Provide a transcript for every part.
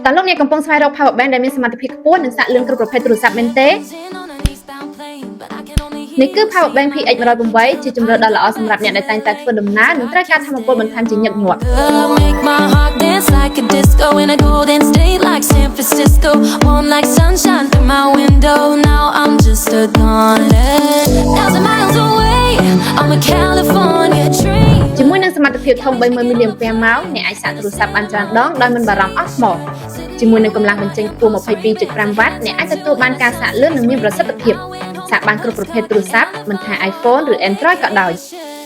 តើលោកអ្នកកំពុងស្វែងរក power bank ដែលមានសមត្ថភាពខ្ពស់និងសាក់លឿនគ្រប់ប្រភេទទូរស័ព្ទមែនទេនេះគឺ power bank PX 108ជាជម្រើសដ៏ល្អសម្រាប់អ្នកដែលតែងតែធ្វើដំណើរនិងត្រូវការថាមពលបន្ថែមជាញឹកញាប់ជាមួយនឹងសមត្ថភាពធំ 30,000 មីលីអាំពែម៉ោងអ្នកអាចសាកទូរស័ព្ទបានច្រើនដងដោយមិនបារម្ភអស់ថ្មជាមួយនឹងកម្លាំងបញ្ចេញខ្ពស់ 22.5 វ៉ាត់អ្នកអាចទទួលបានការសាកលឿននិងមានប្រសិទ្ធភាពសាកបានគ្រប់ប្រភេទទូរស័ព្ទមិនថា iPhone ឬ Android ក៏ដោយ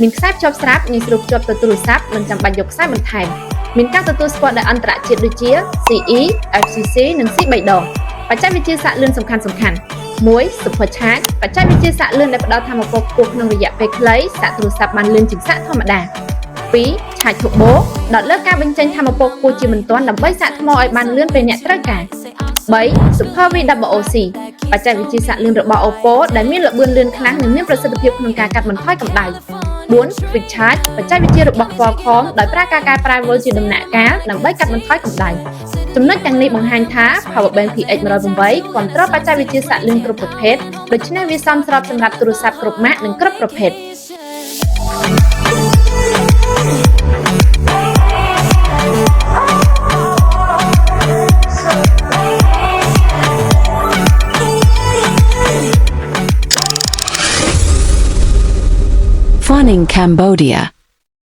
មានខ្សែភ្ជាប់ស្រាប់ងាយស្រួលភ្ជាប់ទៅទូរស័ព្ទមិនចាំបាច់យកខ្សែបន្ថែមមានការទទួលស្គាល់ដោយអន្តរជាតិដូចជា CE, FCC និង C 3 ដងបច្ចេកវិទ្យាសាកលឿនសំខាន់ៗ 1. Super Charge បច្ចេកវិទ្យាសាកលឿនដែលផ្ដល់ថាមពលខ្ពស់ក្នុងរយៈពេលខ្លីសាកទូរស័ព្ទបានលឿនជាងសាកធម្មតា 2. Charge Turbo ដកលើការបញ្ចេញថាមពលខ្ពស់ជាបន្ទាន់ដើម្បីសាកថ្មឲ្យបានលឿនពេលអ្នកត្រូវការ 3. Super VOOC បច្ចេកវិទ្យាសាកលឿនរបស់ Oppo ដែលមានល្បឿនលឿនខ្លាំងនិងមានប្រសិទ្ធភាពក្នុងការកាត់បន្ថយកម្ដៅ 4. Quick Charge បច្ចេកវិទ្យារបស់ Qualcomm ដោយប្រើការកែប្រែ volt ជាដំណាក់កាលដើម្បីកាត់បន្ថយកម្ដៅចំណុចទាំងនេះបង្ហាញថា Power Bank PX 108គាំទ្របច្ចេកវិទ្យាសាកលឿនគ្រប់ប្រភេទដូច្នេះវាសមស្របសម្រាប់ទូរស័ព្ទគ្រប់ម៉ាកនិងគ្រប់ប្រភេទFawning, Cambodia.